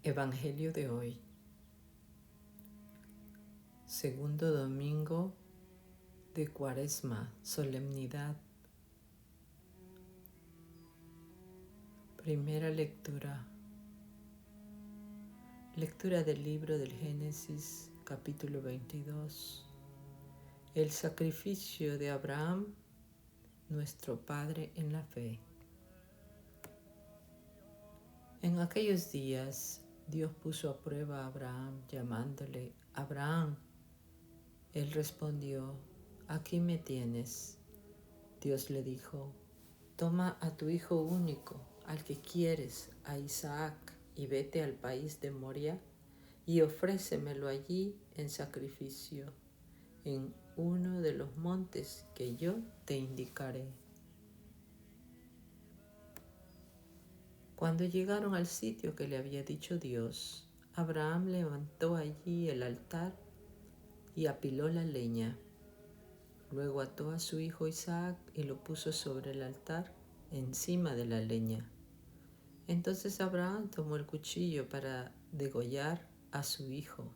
Evangelio de hoy, segundo domingo de Cuaresma, solemnidad. Primera lectura. Lectura del libro del Génesis, capítulo 22. El sacrificio de Abraham, nuestro Padre en la fe. En aquellos días, Dios puso a prueba a Abraham, llamándole: Abraham. Él respondió: aquí me tienes. Dios le dijo: toma a tu hijo único, al que quieres, a Isaac, y vete al país de Moria, y ofrécemelo allí en sacrificio, en uno de los montes que yo te indicaré. Cuando llegaron al sitio que le había dicho Dios, Abraham levantó allí el altar y apiló la leña. Luego ató a su hijo Isaac y lo puso sobre el altar encima de la leña. Entonces Abraham tomó el cuchillo para degollar a su hijo.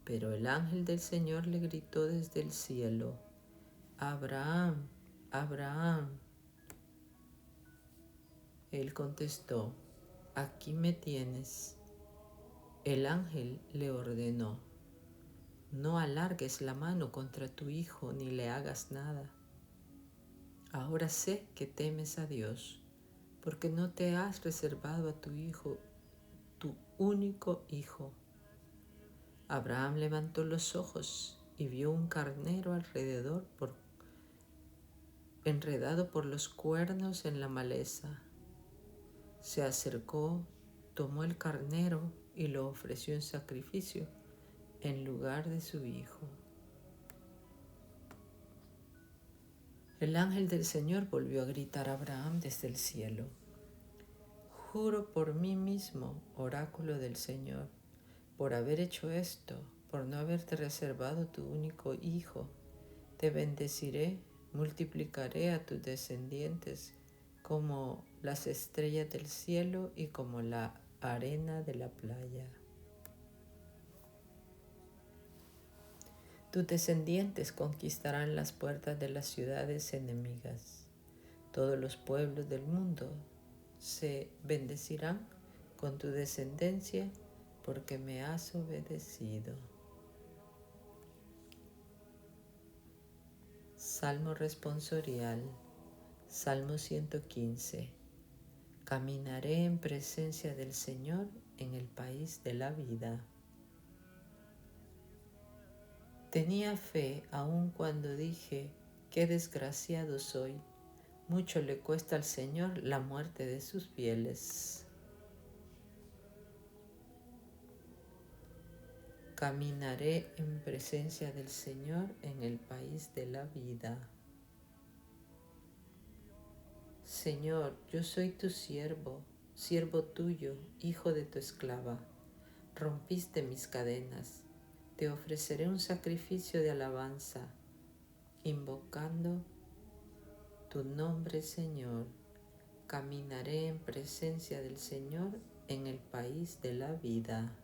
Pero el ángel del Señor le gritó desde el cielo: Abraham, Abraham. Él contestó: aquí me tienes. El ángel le ordenó: no alargues la mano contra tu hijo ni le hagas nada. Ahora sé que temes a Dios, porque no te has reservado a tu hijo, tu único hijo. Abraham levantó los ojos y vio un carnero alrededor enredado por los cuernos en la maleza. Se acercó, tomó el carnero y lo ofreció en sacrificio en lugar de su hijo. El ángel del Señor volvió a gritar a Abraham desde el cielo: juro por mí mismo, oráculo del Señor, por haber hecho esto, por no haberte reservado tu único hijo, te bendeciré, multiplicaré a tus descendientes como las estrellas del cielo y como la arena de la playa. Tus descendientes conquistarán las puertas de las ciudades enemigas. Todos los pueblos del mundo se bendecirán con tu descendencia porque me has obedecido. Salmo responsorial. Salmo 115. Caminaré en presencia del Señor en el país de la vida. Tenía fe aun cuando dije: qué desgraciado soy. Mucho le cuesta al Señor la muerte de sus fieles. Caminaré en presencia del Señor en el país de la vida. Señor, yo soy tu siervo, siervo tuyo, hijo de tu esclava. Rompiste mis cadenas. Te ofreceré un sacrificio de alabanza, invocando tu nombre, Señor. Caminaré en presencia del Señor en el país de la vida.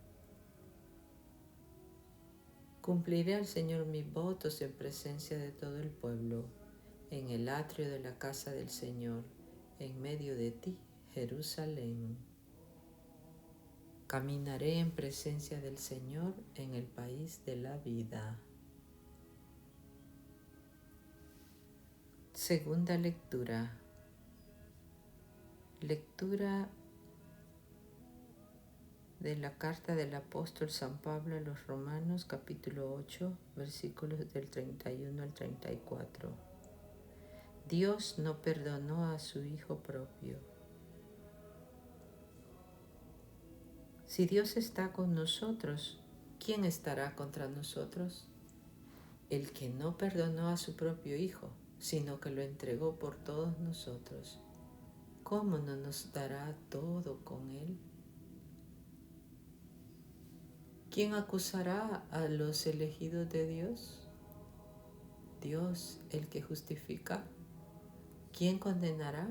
Cumpliré al Señor mis votos en presencia de todo el pueblo, en el atrio de la casa del Señor, en medio de ti, Jerusalén. Caminaré en presencia del Señor en el país de la vida. Segunda lectura. Lectura de la carta del apóstol San Pablo a los Romanos, capítulo 8, versículos del 31 al 34. Dios no perdonó a su Hijo propio. Si Dios está con nosotros, ¿quién estará contra nosotros? El que no perdonó a su propio Hijo, sino que lo entregó por todos nosotros, ¿cómo no nos dará todo con Él? ¿Quién acusará a los elegidos de Dios? Dios, el que justifica. ¿Quién condenará?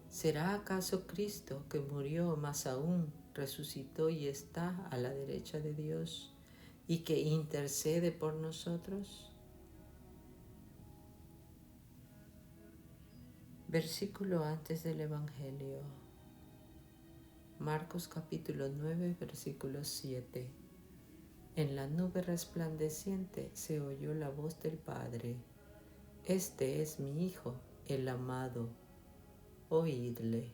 ¿Será acaso Cristo, que murió, más aún resucitó y está a la derecha de Dios y que intercede por nosotros? Versículo antes del Evangelio. Marcos capítulo 9, versículo 7. En la nube resplandeciente se oyó la voz del Padre: Este es mi Hijo, el amado, oídle.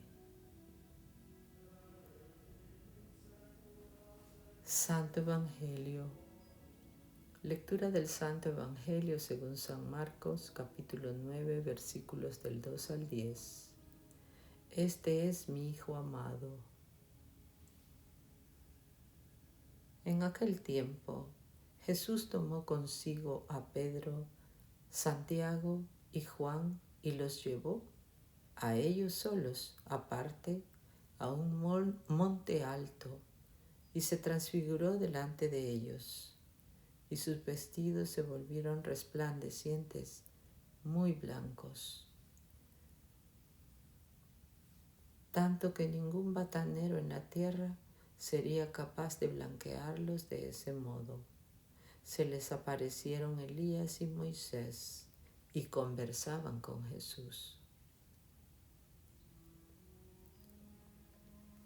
Santo Evangelio. Lectura del Santo Evangelio según San Marcos, capítulo 9, versículos del 2 al 10. Este es mi Hijo amado. En aquel tiempo, Jesús tomó consigo a Pedro, Santiago y Juan y los llevó a ellos solos, aparte, a un monte alto, y se transfiguró delante de ellos. Y sus vestidos se volvieron resplandecientes, muy blancos, tanto que ningún batanero en la tierra sería capaz de blanquearlos de ese modo. Se les aparecieron Elías y Moisés y conversaban con Jesús.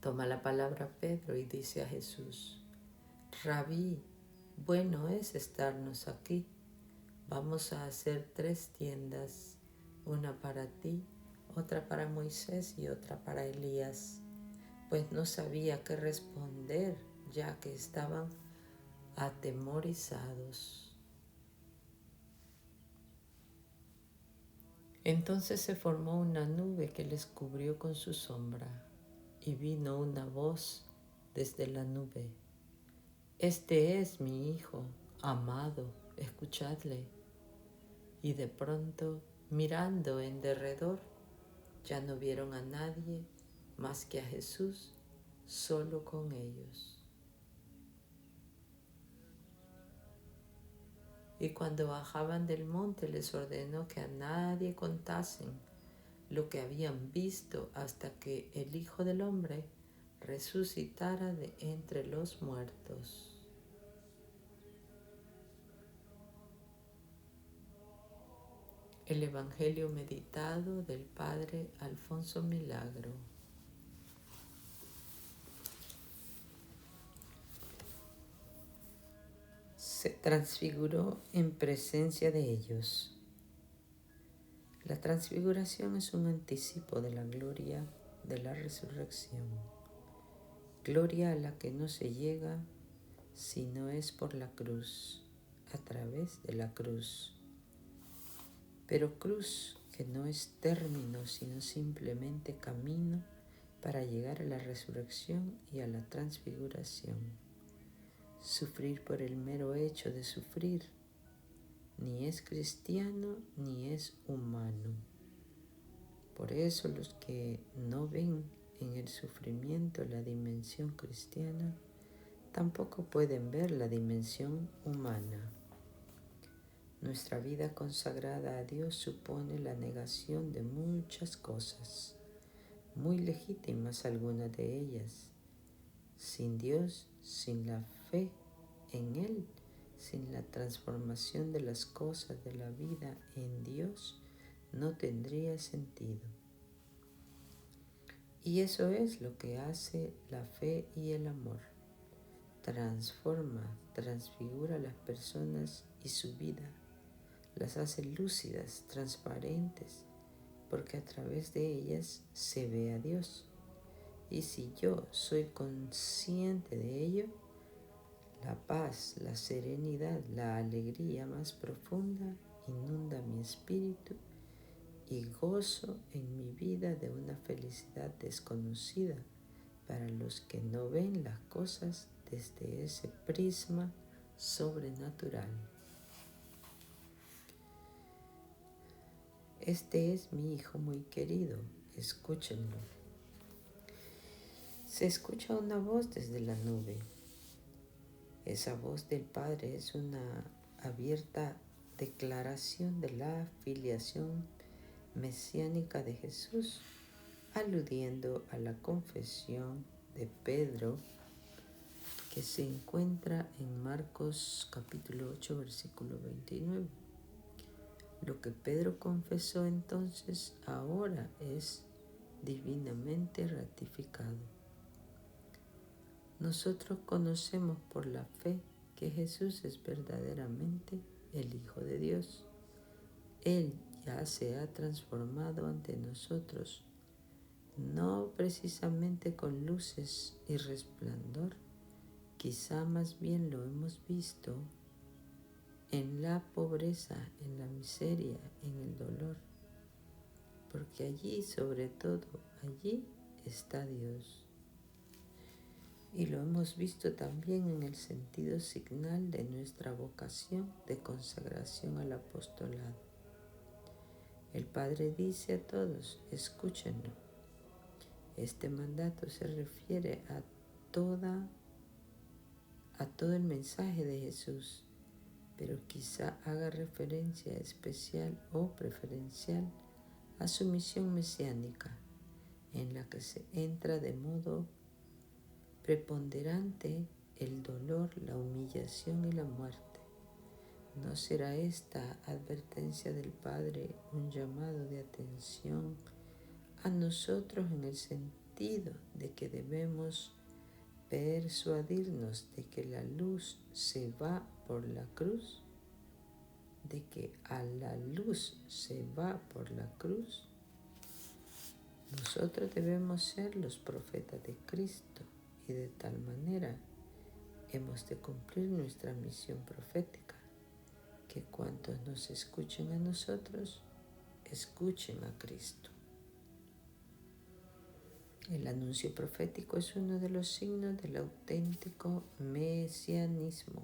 Toma la palabra Pedro y dice a Jesús: Rabí, bueno es estarnos aquí. Vamos a hacer 3 tiendas, una para ti, otra para Moisés y otra para Elías. Pues no sabía qué responder, ya que estaban atemorizados. Entonces se formó una nube que les cubrió con su sombra, y vino una voz desde la nube: Este es mi Hijo amado, escuchadle. Y de pronto, mirando en derredor, ya no vieron a nadie más que a Jesús solo con ellos. Y cuando bajaban del monte les ordenó que a nadie contasen lo que habían visto hasta que el Hijo del Hombre resucitara de entre los muertos. El Evangelio meditado del Padre Alfonso Milagro. Se transfiguró en presencia de ellos. La transfiguración es un anticipo de la gloria de la resurrección, gloria a la que no se llega si no es por la cruz, a través de la cruz. Pero cruz que no es término, sino simplemente camino para llegar a la resurrección y a la transfiguración. Sufrir por el mero hecho de sufrir ni es cristiano ni es humano. Por eso los que no ven en el sufrimiento la dimensión cristiana, tampoco pueden ver la dimensión humana. Nuestra vida consagrada a Dios supone la negación de muchas cosas, muy legítimas algunas de ellas. Sin Dios, sin la fe en Él, sin la transformación de las cosas de la vida en Dios, no tendría sentido. Y eso es lo que hace la fe y el amor. Transforma, transfigura a las personas y su vida. Las hace lúcidas, transparentes, porque a través de ellas se ve a Dios. Y si yo soy consciente de ello, la paz, la serenidad, la alegría más profunda inunda mi espíritu y gozo en mi vida de una felicidad desconocida para los que no ven las cosas desde ese prisma sobrenatural. Este es mi Hijo muy querido, escúchenlo. Se escucha una voz desde la nube. Esa voz del Padre es una abierta declaración de la filiación mesiánica de Jesús, aludiendo a la confesión de Pedro que se encuentra en Marcos capítulo 8, versículo 29. Lo que Pedro confesó entonces ahora es divinamente ratificado. Nosotros conocemos por la fe que Jesús es verdaderamente el Hijo de Dios. Él ya se ha transformado ante nosotros, no precisamente con luces y resplandor, quizá más bien lo hemos visto en la pobreza, en la miseria, en el dolor, porque allí, sobre todo, allí está Dios. Y lo hemos visto también en el sentido signal de nuestra vocación de consagración al apostolado. El Padre dice a todos, escúchenlo. Este mandato se refiere a todo el mensaje de Jesús, pero quizá haga referencia especial o preferencial a su misión mesiánica, en la que se entra de modo preponderante el dolor, la humillación y la muerte. ¿No será esta advertencia del Padre un llamado de atención a nosotros en el sentido de que debemos persuadirnos de que la luz se va por la cruz? ¿De que a la luz se va por la cruz? Nosotros debemos ser los profetas de Cristo y de tal manera hemos de cumplir nuestra misión profética, que cuantos nos escuchen a nosotros, escuchen a Cristo. El anuncio profético es uno de los signos del auténtico mesianismo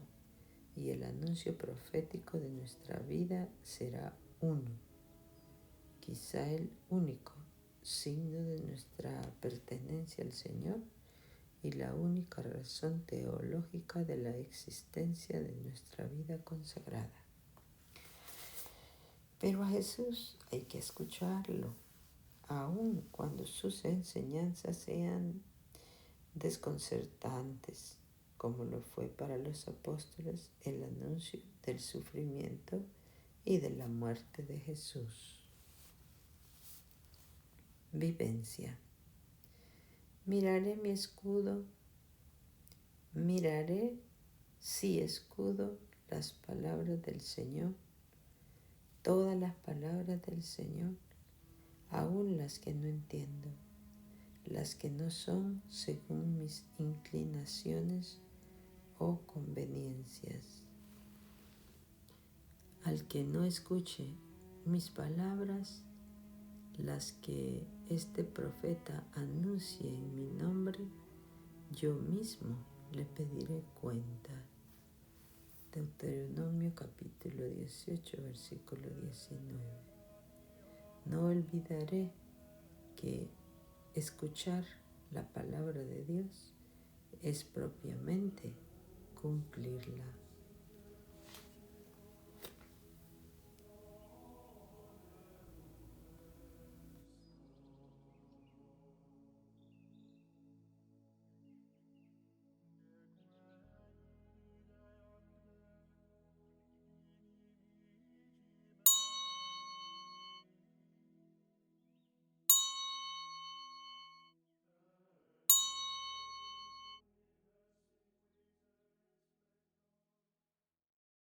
y el anuncio profético de nuestra vida será uno, quizá el único signo de nuestra pertenencia al Señor y la única razón teológica de la existencia de nuestra vida consagrada. Pero a Jesús hay que escucharlo, aun cuando sus enseñanzas sean desconcertantes, como lo fue para los apóstoles el anuncio del sufrimiento y de la muerte de Jesús. Vivencia. Miraré mi escudo, miraré si escudo las palabras del Señor, todas las palabras del Señor, aun las que no entiendo, las que no son según mis inclinaciones o conveniencias. Al que no escuche mis palabras, las que este profeta anuncie en mi nombre, yo mismo le pediré cuenta. Deuteronomio capítulo 18, versículo 19. No olvidaré que escuchar la palabra de Dios es propiamente cumplirla.